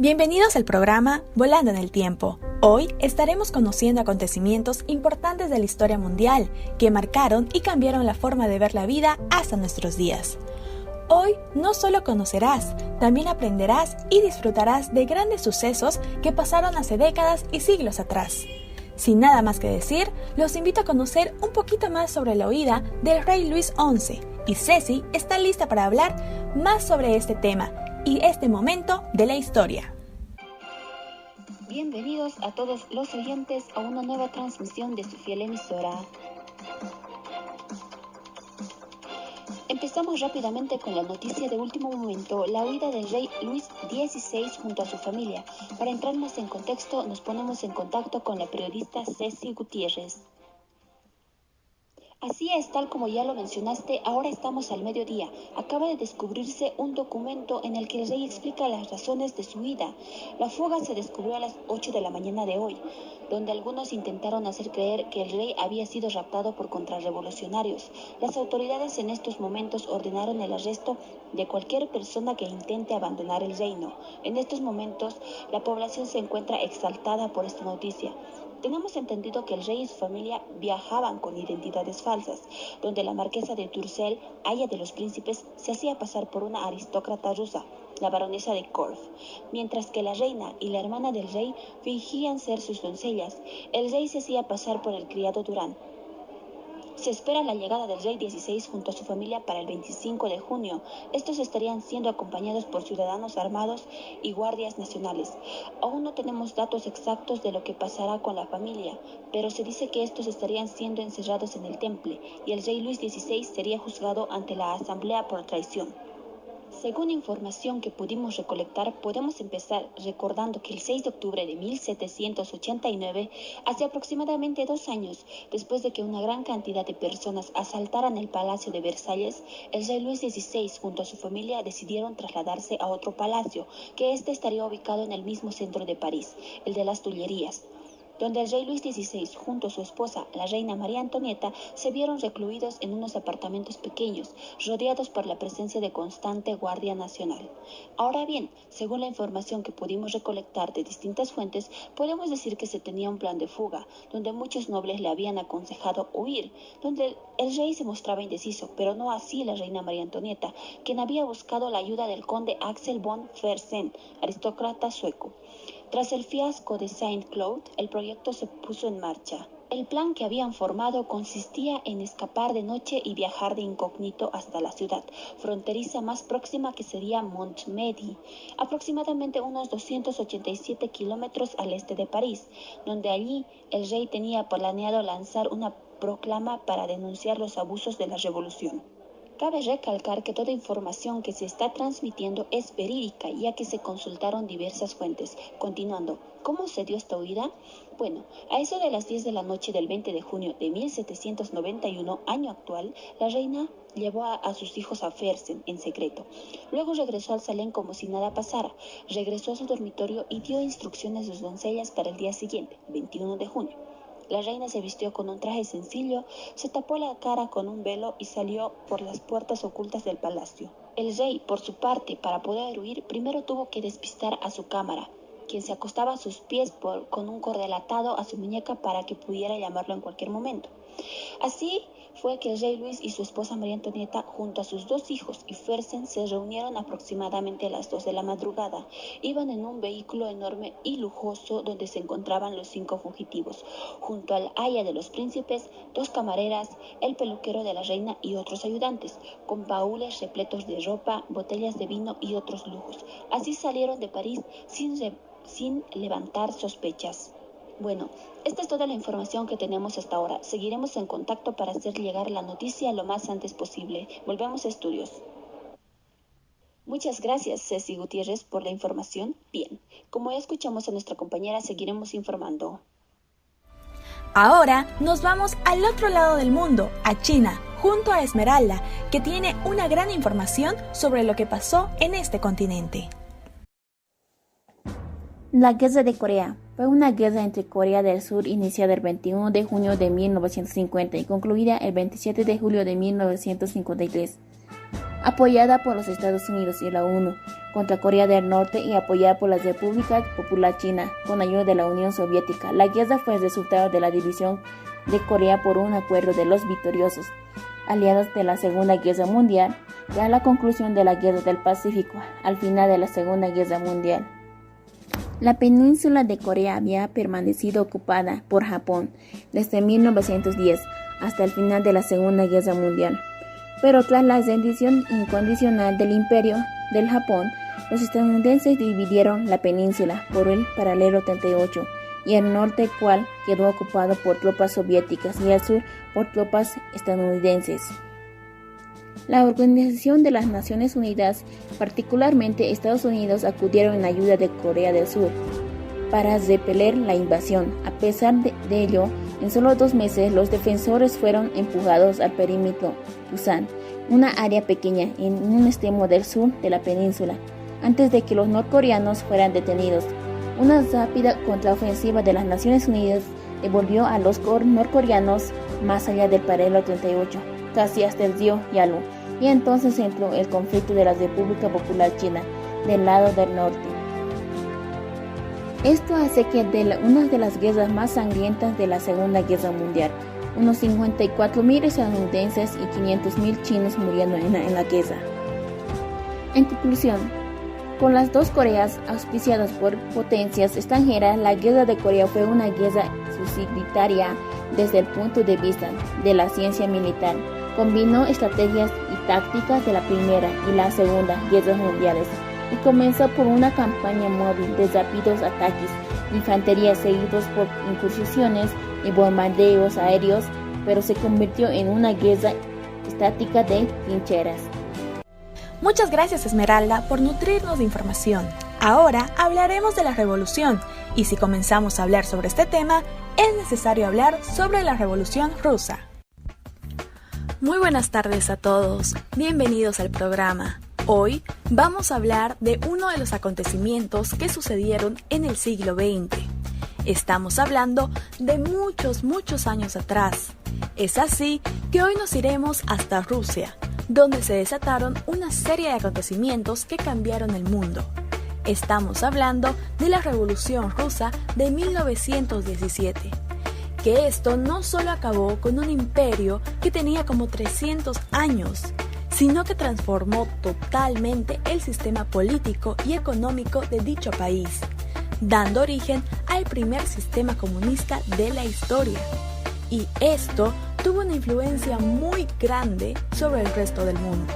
Bienvenidos al programa Volando en el Tiempo. Hoy estaremos conociendo acontecimientos importantes de la historia mundial que marcaron y cambiaron la forma de ver la vida hasta nuestros días. Hoy no solo conocerás, también aprenderás y disfrutarás de grandes sucesos que pasaron hace décadas y siglos atrás. Sin nada más que decir, los invito a conocer un poquito más sobre la huida del rey Luis XI, y Ceci está lista para hablar más sobre este tema y este momento de la historia. Bienvenidos a todos los oyentes a una nueva transmisión de su fiel emisora. Empezamos rápidamente con la noticia de último momento, la huida del rey Luis XVI junto a su familia. Para entrarnos en contexto, nos ponemos en contacto con la periodista Ceci Gutiérrez. Así es, tal como ya lo mencionaste, ahora estamos al mediodía. Acaba de descubrirse un documento en el que el rey explica las razones de su huida. La fuga se descubrió a las 8 de la mañana de hoy, donde algunos intentaron hacer creer que el rey había sido raptado por contrarrevolucionarios. Las autoridades en estos momentos ordenaron el arresto de cualquier persona que intente abandonar el reino. En estos momentos, la población se encuentra exaltada por esta noticia. Tenemos entendido que el rey y su familia viajaban con identidades falsas, donde la marquesa de Tourzel, aya de los príncipes, se hacía pasar por una aristócrata rusa, la baronesa de Corf, mientras que la reina y la hermana del rey fingían ser sus doncellas. El rey se hacía pasar por el criado Durán. Se espera la llegada del rey XVI junto a su familia para el 25 de junio. Estos estarían siendo acompañados por ciudadanos armados y guardias nacionales. Aún no tenemos datos exactos de lo que pasará con la familia, pero se dice que estos estarían siendo encerrados en el Temple y el rey Luis XVI sería juzgado ante la Asamblea por traición. Según información que pudimos recolectar, podemos empezar recordando que el 6 de octubre de 1789, hace aproximadamente 2 años, después de que una gran cantidad de personas asaltaran el Palacio de Versalles, el rey Luis XVI junto a su familia decidieron trasladarse a otro palacio, que estaría ubicado en el mismo centro de París, el de las Tullerías, donde el rey Luis XVI junto a su esposa, la reina María Antonieta, se vieron recluidos en unos apartamentos pequeños, rodeados por la presencia de constante guardia nacional. Ahora bien, según la información que pudimos recolectar de distintas fuentes, podemos decir que se tenía un plan de fuga, donde muchos nobles le habían aconsejado huir, donde el rey se mostraba indeciso, pero no así la reina María Antonieta, quien había buscado la ayuda del conde Axel von Fersen, aristócrata sueco. Tras el fiasco de Saint-Cloud, el proyecto se puso en marcha. El plan que habían formado consistía en escapar de noche y viajar de incógnito hasta la ciudad fronteriza más próxima, que sería Montmédy, aproximadamente unos 287 kilómetros al este de París, donde allí el rey tenía planeado lanzar una proclama para denunciar los abusos de la revolución. Cabe recalcar que toda información que se está transmitiendo es verídica, ya que se consultaron diversas fuentes. Continuando, ¿cómo se dio esta huida? Bueno, a eso de las 10 de la noche del 20 de junio de 1791, año actual, la reina llevó a sus hijos a Fersen en secreto. Luego regresó al Salén como si nada pasara. Regresó a su dormitorio y dio instrucciones a sus doncellas para el día siguiente, 21 de junio. La reina se vistió con un traje sencillo, se tapó la cara con un velo y salió por las puertas ocultas del palacio. El rey, por su parte, para poder huir, primero tuvo que despistar a su cámara, quien se acostaba a sus pies con un cordel atado a su muñeca para que pudiera llamarlo en cualquier momento. Así fue que el rey Luis y su esposa María Antonieta, junto a sus 2 hijos y Fersen, se reunieron aproximadamente a las 2 de la madrugada. Iban en un vehículo enorme y lujoso donde se encontraban los 5 fugitivos, junto al aya de los príncipes, 2 camareras, el peluquero de la reina y otros ayudantes, con baúles repletos de ropa, botellas de vino y otros lujos. Así salieron de París sin levantar sospechas. Bueno, esta es toda la información que tenemos hasta ahora. Seguiremos en contacto para hacer llegar la noticia lo más antes posible. Volvemos a estudios. Muchas gracias, Ceci Gutiérrez, por la información. Bien, como ya escuchamos a nuestra compañera, seguiremos informando. Ahora nos vamos al otro lado del mundo, a China, junto a Esmeralda, que tiene una gran información sobre lo que pasó en este continente. La Guerra de Corea fue una guerra entre Corea del Sur iniciada el 21 de junio de 1950 y concluida el 27 de julio de 1953. Apoyada por los Estados Unidos y la ONU, contra Corea del Norte y apoyada por la República Popular China con ayuda de la Unión Soviética. La guerra fue el resultado de la división de Corea por un acuerdo de los victoriosos aliados de la Segunda Guerra Mundial y a la conclusión de la Guerra del Pacífico al final de la Segunda Guerra Mundial. La península de Corea había permanecido ocupada por Japón desde 1910 hasta el final de la Segunda Guerra Mundial. Pero tras la rendición incondicional del Imperio del Japón, los estadounidenses dividieron la península por el paralelo 38 y el norte, cual quedó ocupado por tropas soviéticas, y el sur por tropas estadounidenses. La Organización de las Naciones Unidas, particularmente Estados Unidos, acudieron en ayuda de Corea del Sur para repeler la invasión. A pesar de ello, en solo 2 meses los defensores fueron empujados al perímetro Busan, una área pequeña en un extremo del sur de la península, antes de que los norcoreanos fueran detenidos. Una rápida contraofensiva de las Naciones Unidas devolvió a los norcoreanos más allá del paralelo 38, casi hasta el río Yalu, y entonces entró el conflicto de la República Popular China del lado del norte. Esto hace que una de las guerras más sangrientas de la Segunda Guerra Mundial. Unos 54.000 estadounidenses y 500.000 chinos murieron en la guerra. En conclusión, con las dos Coreas auspiciadas por potencias extranjeras, la Guerra de Corea fue una guerra subsidiaria desde el punto de vista de la ciencia militar. Combinó estrategias y tácticas de la Primera y la Segunda Guerras Mundiales y comenzó por una campaña móvil de rápidos ataques de infantería seguidos por incursiones y bombardeos aéreos, pero se convirtió en una guerra estática de trincheras. Muchas gracias, Esmeralda, por nutrirnos de información. Ahora hablaremos de la revolución, y si comenzamos a hablar sobre este tema, es necesario hablar sobre la Revolución Rusa. Muy buenas tardes a todos, bienvenidos al programa. Hoy vamos a hablar de uno de los acontecimientos que sucedieron en el siglo XX. Estamos hablando de muchos años atrás. Es así que hoy nos iremos hasta Rusia, donde se desataron una serie de acontecimientos que cambiaron el mundo. Estamos hablando de la Revolución Rusa de 1917, que esto no solo acabó con un imperio que tenía como 300 años, sino que transformó totalmente el sistema político y económico de dicho país, dando origen al primer sistema comunista de la historia. Y esto tuvo una influencia muy grande sobre el resto del mundo.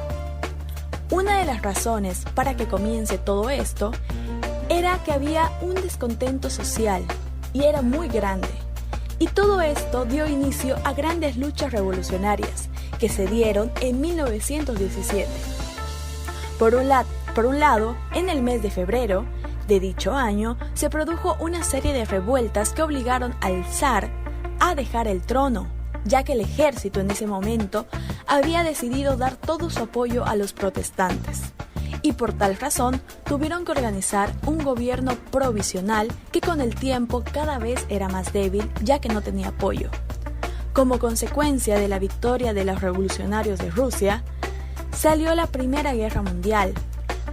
Una de las razones para que comience todo esto era que había un descontento social y era muy grande. Y todo esto dio inicio a grandes luchas revolucionarias que se dieron en 1917. Por un lado, en el mes de febrero de dicho año se produjo una serie de revueltas que obligaron al zar a dejar el trono, ya que el ejército en ese momento había decidido dar todo su apoyo a los protestantes, y por tal razón tuvieron que organizar un gobierno provisional que con el tiempo cada vez era más débil, ya que no tenía apoyo. Como consecuencia de la victoria de los revolucionarios de Rusia, salió la Primera Guerra Mundial,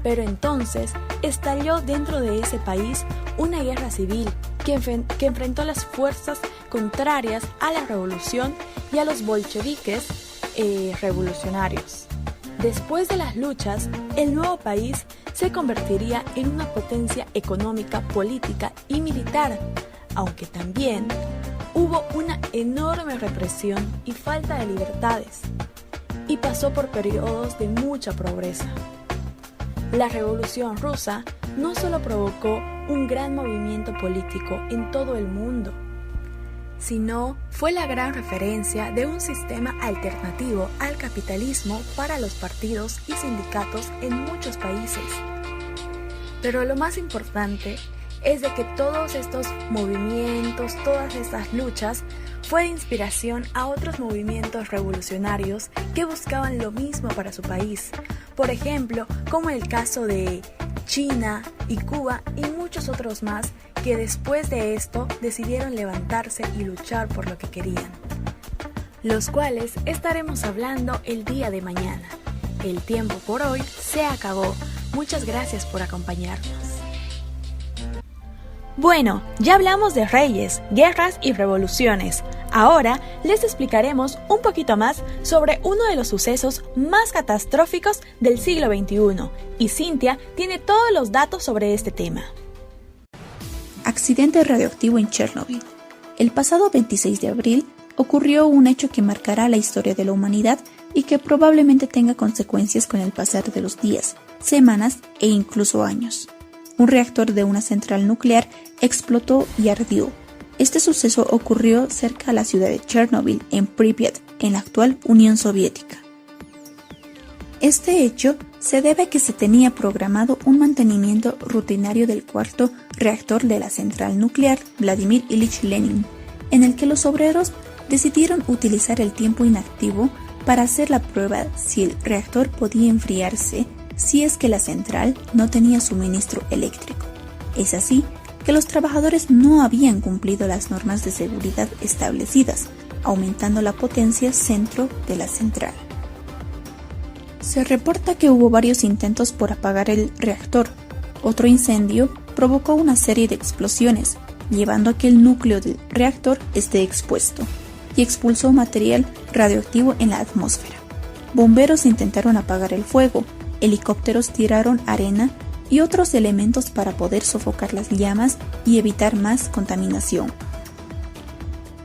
pero entonces estalló dentro de ese país una guerra civil que enfrentó a las fuerzas contrarias a la revolución y a los bolcheviques revolucionarios. Después de las luchas, el nuevo país se convertiría en una potencia económica, política y militar, aunque también hubo una enorme represión y falta de libertades, y pasó por periodos de mucha pobreza. La Revolución Rusa no solo provocó un gran movimiento político en todo el mundo, sino fue la gran referencia de un sistema alternativo al capitalismo para los partidos y sindicatos en muchos países. Pero lo más importante es de que todos estos movimientos, todas estas luchas, fue de inspiración a otros movimientos revolucionarios que buscaban lo mismo para su país. Por ejemplo, como el caso de China y Cuba y muchos otros más que después de esto decidieron levantarse y luchar por lo que querían, los cuales estaremos hablando el día de mañana. El tiempo por hoy se acabó. Muchas gracias por acompañarnos. Bueno, ya hablamos de reyes, guerras y revoluciones. Ahora les explicaremos un poquito más sobre uno de los sucesos más catastróficos del siglo XXI, y Cintia tiene todos los datos sobre este tema. Accidente radioactivo en Chernobyl. El pasado 26 de abril ocurrió un hecho que marcará la historia de la humanidad y que probablemente tenga consecuencias con el pasar de los días, semanas e incluso años. Un reactor de una central nuclear explotó y ardió. Este suceso ocurrió cerca a la ciudad de Chernobyl, en Pripyat, en la actual Unión Soviética. Este hecho se debe a que se tenía programado un mantenimiento rutinario del cuarto reactor de la central nuclear Vladimir Ilich Lenin, en el que los obreros decidieron utilizar el tiempo inactivo para hacer la prueba si el reactor podía enfriarse si es que la central no tenía suministro eléctrico. Es así que los trabajadores no habían cumplido las normas de seguridad establecidas, aumentando la potencia centro de la central. Se reporta que hubo varios intentos por apagar el reactor. Otro incendio provocó una serie de explosiones, llevando a que el núcleo del reactor esté expuesto, y expulsó material radioactivo en la atmósfera. Bomberos intentaron apagar el fuego, helicópteros tiraron arena y otros elementos para poder sofocar las llamas y evitar más contaminación.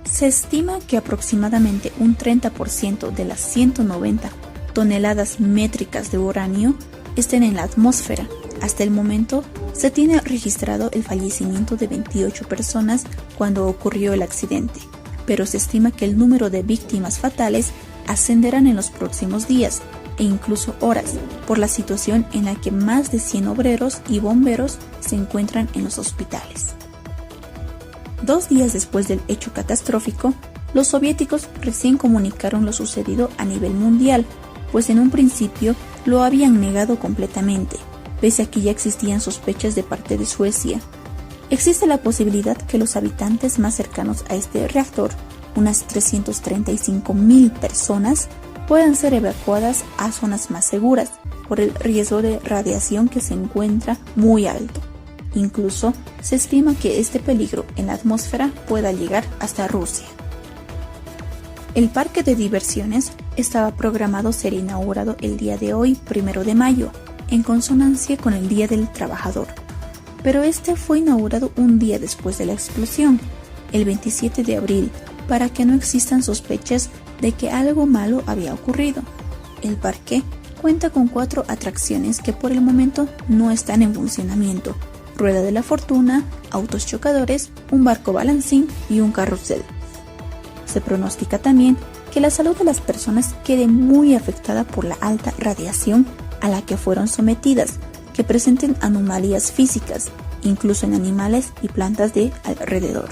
Se estima que aproximadamente un 30% de las 190 toneladas métricas de uranio estén en la atmósfera. Hasta el momento se tiene registrado el fallecimiento de 28 personas cuando ocurrió el accidente, pero se estima que el número de víctimas fatales ascenderán en los próximos días e incluso horas, por la situación en la que más de 100 obreros y bomberos se encuentran en los hospitales. 2 días después del hecho catastrófico, los soviéticos recién comunicaron lo sucedido a nivel mundial, pues en un principio lo habían negado completamente, pese a que ya existían sospechas de parte de Suecia. Existe la posibilidad que los habitantes más cercanos a este reactor, unas 335.000 personas, puedan ser evacuadas a zonas más seguras por el riesgo de radiación que se encuentra muy alto. Incluso se estima que este peligro en la atmósfera pueda llegar hasta Rusia. El parque de diversiones estaba programado ser inaugurado el día de hoy, 1 de mayo, en consonancia con el Día del Trabajador. Pero este fue inaugurado un día después de la explosión, el 27 de abril, para que no existan sospechas de que algo malo había ocurrido. El parque cuenta con 4 atracciones que por el momento no están en funcionamiento: rueda de la fortuna, autos chocadores, un barco balancín y un carrusel. Se pronostica también que la salud de las personas quede muy afectada por la alta radiación a la que fueron sometidas, que presenten anomalías físicas, incluso en animales y plantas de alrededor.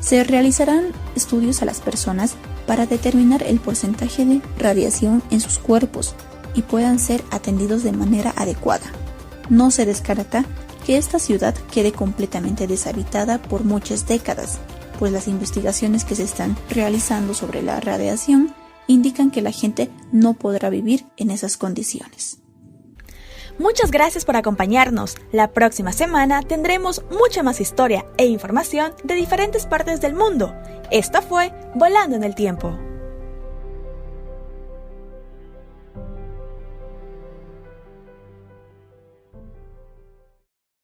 Se realizarán estudios a las personas para determinar el porcentaje de radiación en sus cuerpos y puedan ser atendidos de manera adecuada. No se descarta que esta ciudad quede completamente deshabitada por muchas décadas, pues las investigaciones que se están realizando sobre la radiación indican que la gente no podrá vivir en esas condiciones. Muchas gracias por acompañarnos. La próxima semana tendremos mucha más historia e información de diferentes partes del mundo. Esto fue Volando en el Tiempo.